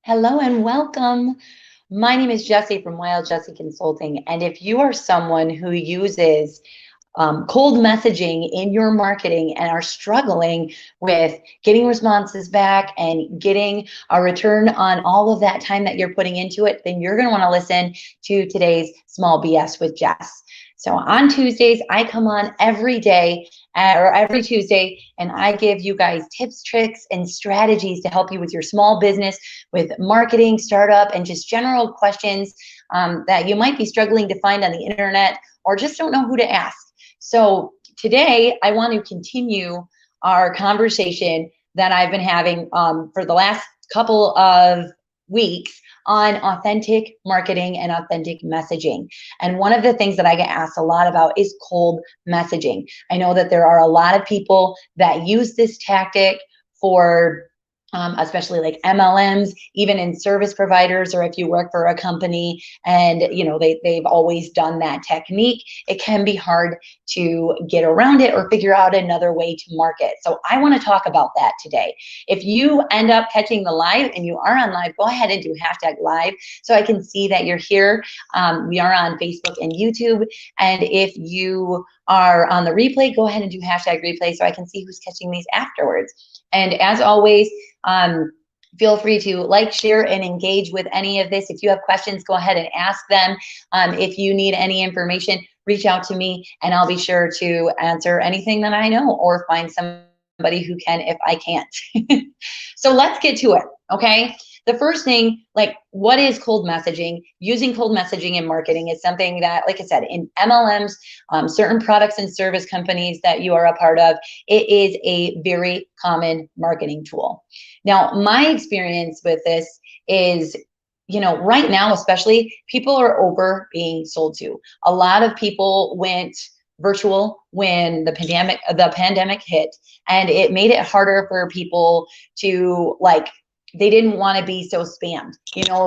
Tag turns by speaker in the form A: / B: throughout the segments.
A: Hello and welcome. My name is Jessie from Wild Jessie Consulting. And if you are someone who uses cold messaging in your marketing and are struggling with getting responses back and getting a return on all of that time that you're putting into it, then you're going to want to listen to today's Small BS with Jess. So on Tuesdays, I come on every day or every Tuesday, and I give you guys tips, tricks, and strategies to help you with your small business, with marketing, startup, and just general questions that you might be struggling to find on the internet or just don't know who to ask. So today I want to continue our conversation that I've been having for the last couple of weeks on authentic marketing and authentic messaging. And one of the things that I get asked a lot about is cold messaging. I know that there are a lot of people that use this tactic for especially like MLMs, even in service providers, or if you work for a company and they've always done that technique, it can be hard to get around it or figure out another way to market. So I want to talk about that today. If you end up catching the live and you are on live, go ahead and do #live so I can see that you're here. We are on Facebook and YouTube. And if you are on the replay, go ahead and do #replay so I can see who's catching these afterwards. And as always, feel free to like, share, and engage with any of this. If you have questions, go ahead and ask them. If you need any information, reach out to me and I'll be sure to answer anything that I know or find somebody who can if I can't. So let's get to it, okay? The first thing, like, what is cold messaging? Using cold messaging in marketing is something that, like I said, in MLMs, certain products and service companies that you are a part of, it is a very common marketing tool. Now, my experience with this is, right now, especially, people are over being sold to. A lot of people went virtual when the pandemic hit, and it made it harder for people to, they didn't want to be so spammed.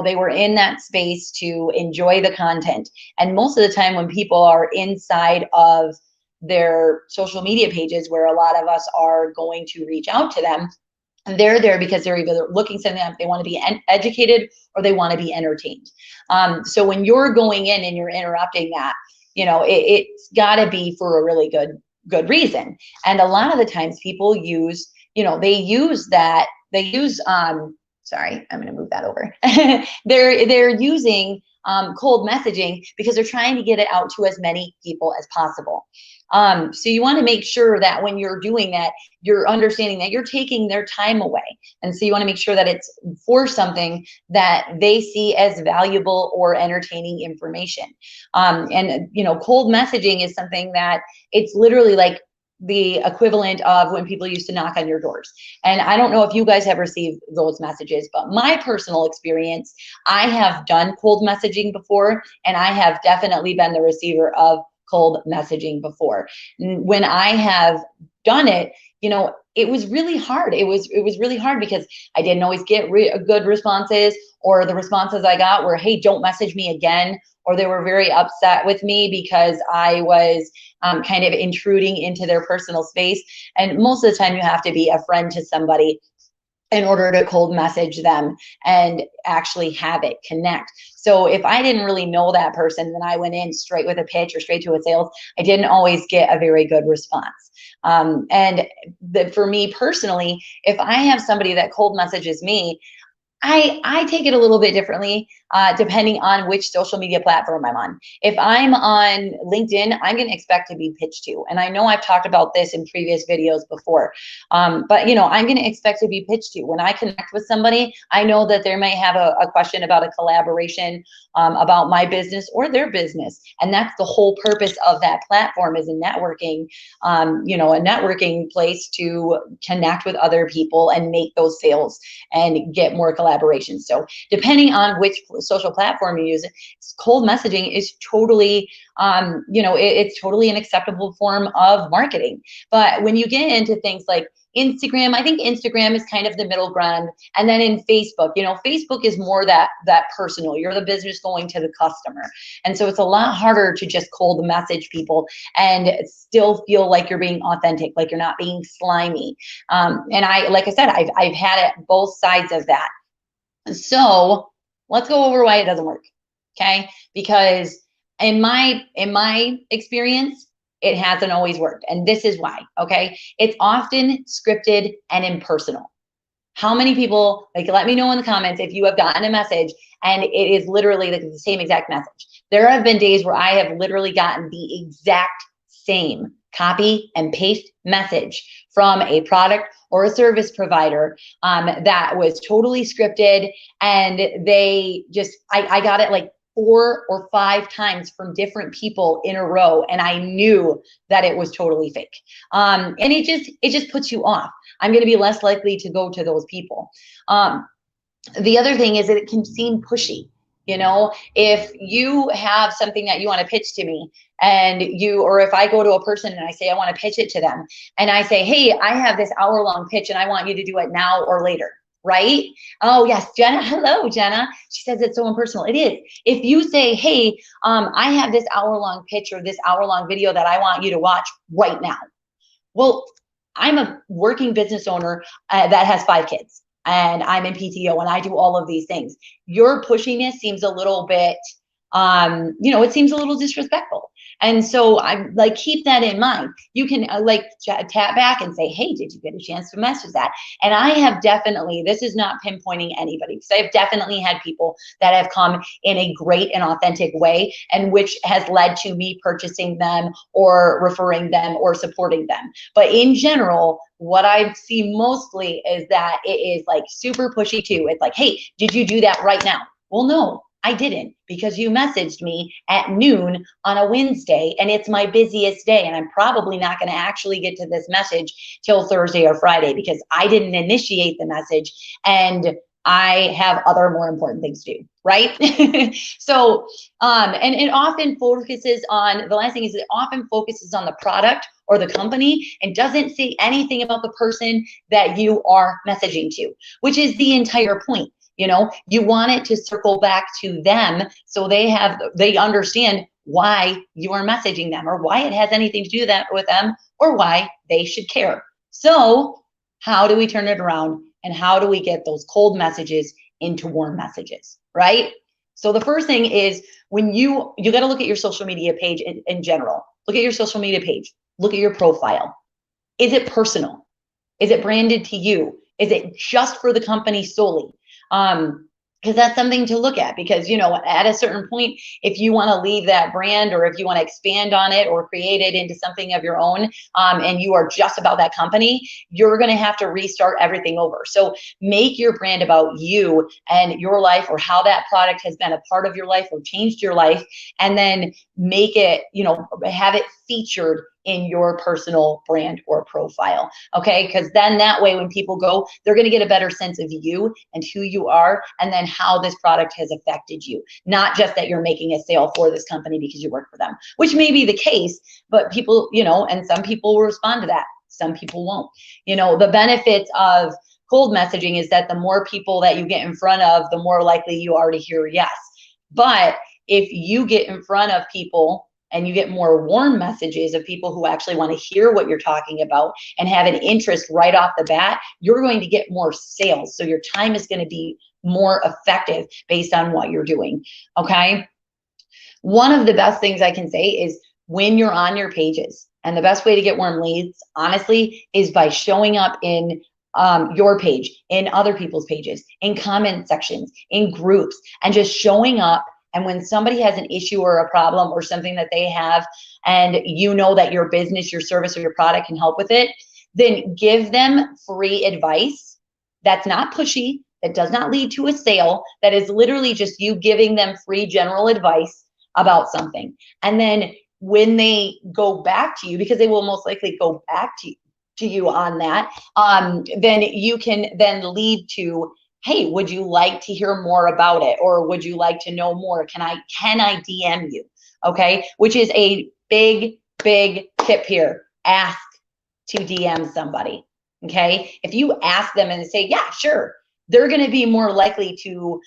A: They were in that space to enjoy the content. And most of the time when people are inside of their social media pages, where a lot of us are going to reach out to them, and they're there because they're either looking something up, they want to be educated, or they want to be entertained. So when you're going in and you're interrupting that, it's got to be for a really good reason. And a lot of the times people use, sorry, I'm going to move that over. They're using cold messaging because they're trying to get it out to as many people as possible. So you want to make sure that when you're doing that, you're understanding that you're taking their time away. And so you want to make sure that it's for something that they see as valuable or entertaining information. Cold messaging is something that it's literally like the equivalent of when people used to knock on your doors. And I don't know if you guys have received those messages, but my personal experience, I have done cold messaging before, and I have definitely been the receiver of cold messaging before. When I have done it, it was really hard. It was really hard because I didn't always get good responses, or the responses I got were, hey, don't message me again. Or they were very upset with me because I was kind of intruding into their personal space. And most of the time you have to be a friend to somebody in order to cold message them and actually have it connect. So if I didn't really know that person, then I went in straight with a pitch or straight to a sales, I didn't always get a very good response. For me personally, if I have somebody that cold messages me, I take it a little bit differently depending on which social media platform I'm on. If I'm on LinkedIn, I'm going to expect to be pitched to. And I know I've talked about this in previous videos before, but I'm going to expect to be pitched to. When I connect with somebody, I know that they may have a question about a collaboration about my business or their business. And that's the whole purpose of that platform, is a networking, a networking place to connect with other people and make those sales and get more collaboration. So depending on which social platform you use, cold messaging is totally, it's totally an acceptable form of marketing. But when you get into things like Instagram, I think Instagram is kind of the middle ground. And then in Facebook, Facebook is more that personal. You're the business going to the customer. And so it's a lot harder to just cold message people and still feel like you're being authentic, like you're not being slimy. And like I said, I've had it both sides of that. So let's go over why it doesn't work. Okay. Because in my experience, it hasn't always worked. And this is why. Okay. It's often scripted and impersonal. How many people, like, let me know in the comments if you have gotten a message and it is literally like the same exact message. There have been days where I have literally gotten the exact same copy and paste message from a product or a service provider that was totally scripted, and they just, I got it like 4 or 5 times from different people in a row, and I knew that it was totally fake. And it just puts you off. I'm going to be less likely to go to those people. The other thing is that it can seem pushy. You know, if you have something that you want to pitch to me, and or if I go to a person and I say, I want to pitch it to them, and I say, hey, I have this hour-long pitch and I want you to do it now or later. Right? Oh, yes, Jenna. Hello, Jenna. She says it's so impersonal. It is. If you say, hey, I have this hour-long pitch or this hour-long video that I want you to watch right now. Well, I'm a working business owner that has 5 kids, and I'm in PTO, and I do all of these things. Your pushiness seems a little bit, it seems a little disrespectful. And so I'm like, keep that in mind. You can tap back and say, hey, did you get a chance to message that? And I have definitely, this is not pinpointing anybody, because I've definitely had people that have come in a great and authentic way, and which has led to me purchasing them or referring them or supporting them. But in general, what I see mostly is that it is like super pushy too. It's like, hey, did you do that right now? Well, no, I didn't, because you messaged me at noon on a Wednesday, and it's my busiest day, and I'm probably not going to actually get to this message till Thursday or Friday because I didn't initiate the message, and I have other more important things to do, right? So, and it often focuses on, the last thing is, it often focuses on the product or the company and doesn't say anything about the person that you are messaging to, which is the entire point. You know, you want it to circle back to them so they understand why you are messaging them, or why it has anything to do with them, or why they should care. So how do we turn it around, and how do we get those cold messages into warm messages, right? So the first thing is, when you got to look at your social media page in general. Look at your social media page. Look at your profile. Is it personal? Is it branded to you? Is it just for the company solely? Because that's something to look at, because, at a certain point, if you want to leave that brand, or if you want to expand on it or create it into something of your own, and you are just about that company, you're going to have to restart everything over. So make your brand about you and your life, or how that product has been a part of your life or changed your life, and then make it, have it featured in your personal brand or profile. Okay, because then that way, when people go, they're going to get a better sense of you and who you are, and then how this product has affected you. Not just that you're making a sale for this company because you work for them, which may be the case, but people, and some people will respond to that, some people won't. The benefits of cold messaging is that the more people that you get in front of, the more likely you are to hear yes. But if you get in front of people and you get more warm messages of people who actually want to hear what you're talking about and have an interest right off the bat, you're going to get more sales. So your time is going to be more effective based on what you're doing. Okay. One of the best things I can say is, when you're on your pages, and the best way to get warm leads, honestly, is by showing up in your page, in other people's pages, in comment sections, in groups, and just showing up. And when somebody has an issue or a problem or something that they have, and you know that your business, your service, or your product can help with it, then give them free advice that's not pushy, that does not lead to a sale, that is literally just you giving them free general advice about something. And then when they go back to you, because they will most likely go back to you on that, then you can then lead to, hey, would you like to hear more about it? Or would you like to know more? Can I DM you? Okay, which is a big tip here. Ask to DM somebody. Okay, if you ask them and say, yeah, sure, they're going to be more likely to,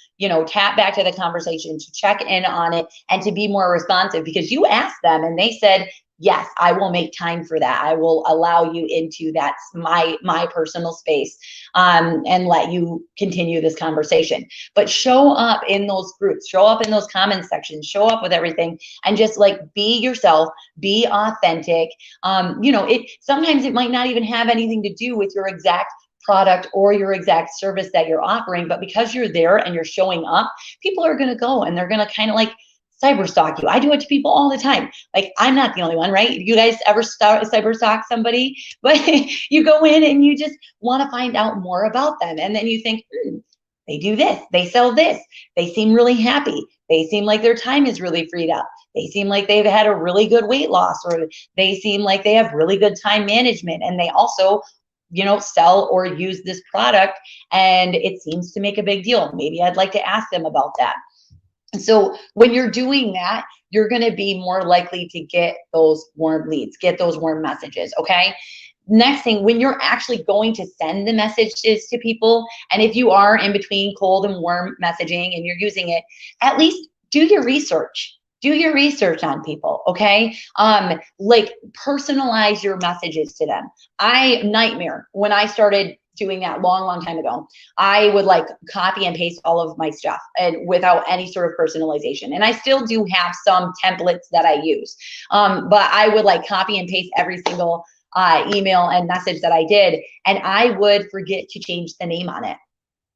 A: tap back to the conversation, to check in on it, and to be more responsive, because you asked them and they said, yes, I will make time for that. I will allow you into that, my personal space, and let you continue this conversation. But show up in those groups, show up in those comment sections, show up with everything, and just like be yourself, be authentic. You know, it sometimes it might not even have anything to do with your exact product or your exact service that you're offering, but because you're there and you're showing up, people are going to go and they're going to kind of like cyber stalk you. I do it to people all the time. Like, I'm not the only one, right? You guys ever cyber stalk somebody? But you go in and you just want to find out more about them, and then you think, they do this, they sell this, they seem really happy, they seem like their time is really freed up, they seem like they've had a really good weight loss, or they seem like they have really good time management, and they also, you know, sell or use this product, and it seems to make a big deal. Maybe I'd like to ask them about that. And so when you're doing that, you're going to be more likely to get those warm leads, get those warm messages. Okay. Next thing, when you're actually going to send the messages to people, and if you are in between cold and warm messaging and you're using it, at least do your research. Do your research on people, okay? Like, personalize your messages to them. Nightmare when I started doing that long time ago. I would like copy and paste all of my stuff and without any sort of personalization. And I still do have some templates that I use, but I would like copy and paste every single email and message that I did, and I would forget to change the name on it.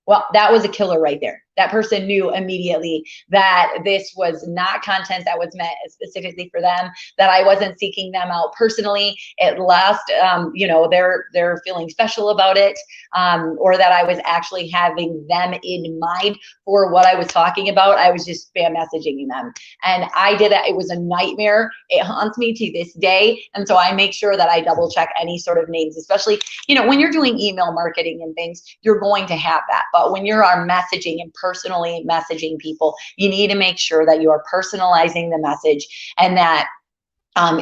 A: Well, that was a killer right there. That person knew immediately that this was not content that was meant specifically for them, that I wasn't seeking them out personally. At last, you know, they're feeling special about it, or that I was actually having them in mind for what I was talking about. I was just spam messaging them. And I did that. It was a nightmare. It haunts me to this day. And so I make sure that I double check any sort of names, especially, you know, when you're doing email marketing and things, you're going to have that. But when you're messaging and personally messaging people, you need to make sure that you are personalizing the message, and that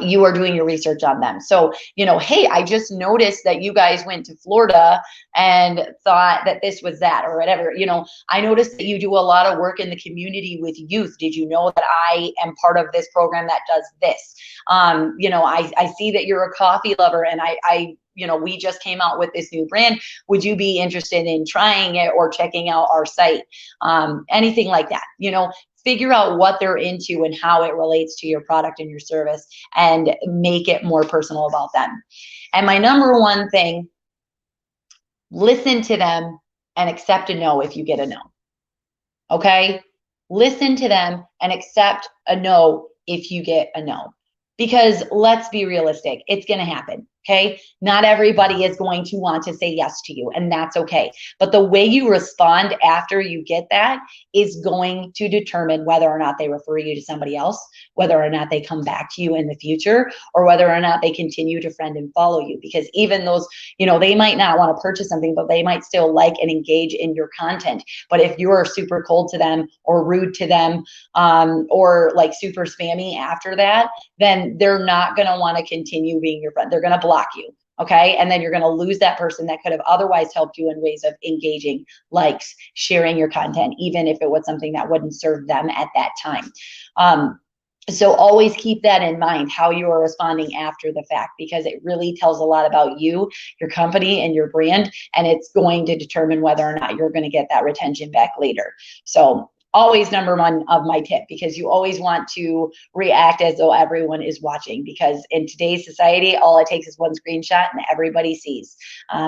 A: you are doing your research on them. So, you know, hey, I just noticed that you guys went to Florida and thought that this was that, or whatever. You know, I noticed that you do a lot of work in the community with youth. Did you know that I am part of this program that does this? You know, I see that you're a coffee lover, and I you know, we just came out with this new brand. Would you be interested in trying it or checking out our site? Anything like that, you know, figure out what they're into and how it relates to your product and your service, and make it more personal about them. And my number one thing, listen to them and accept a no if you get a no. Okay? Listen to them and accept a no if you get a no. Because let's be realistic, it's going to happen. Okay. Not everybody is going to want to say yes to you, and that's okay. But the way you respond after you get that is going to determine whether or not they refer you to somebody else, whether or not they come back to you in the future, or whether or not they continue to friend and follow you. Because even those, you know, they might not want to purchase something, but they might still like and engage in your content. But if you're super cold to them or rude to them, or like super spammy after that, then they're not going to want to continue being your friend. They're going to block you. Okay. And then you're going to lose that person that could have otherwise helped you in ways of engaging, likes, sharing your content, even if it was something that wouldn't serve them at that time. So always keep that in mind, how you are responding after the fact, because it really tells a lot about you, your company, and your brand, and it's going to determine whether or not you're going to get that retention back later. So always number one of my tip, because you always want to react as though everyone is watching, because in today's society, all it takes is one screenshot and everybody sees.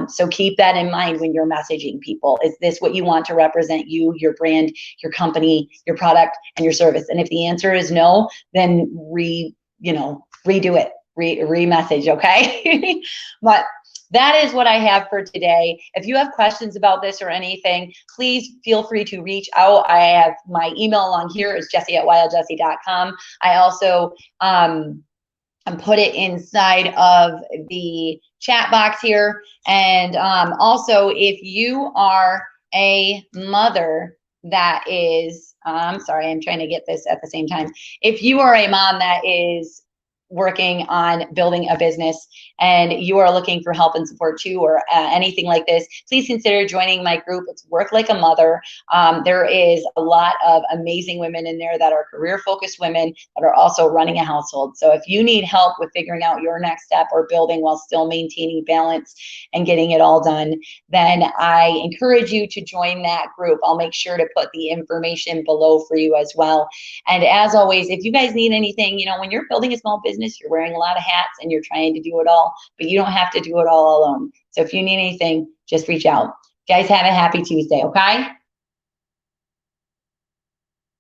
A: So keep that in mind when you're messaging people. Is this what you want to represent you, your brand, your company, your product, and your service? And if the answer is no, then redo it, re-message, okay? But that is what I have for today. If you have questions about this or anything, please feel free to reach out. I have my email along here is jessie@wildjessie.com. I also put it inside of the chat box here. And also, if you are a mother that is, I'm sorry, I'm trying to get this at the same time. If you are a mom that is working on building a business and you are looking for help and support too, or anything like this, please consider joining my group. It's Work Like a Mother. There is a lot of amazing women in there that are career focused women that are also running a household. So if you need help with figuring out your next step or building while still maintaining balance and getting it all done, then I encourage you to join that group. I'll make sure to put the information below for you as well. And as always, if you guys need anything, you know, when you're building a small business, you're wearing a lot of hats and you're trying to do it all, but you don't have to do it all alone. So if you need anything, just reach out. Guys, have a happy Tuesday, okay?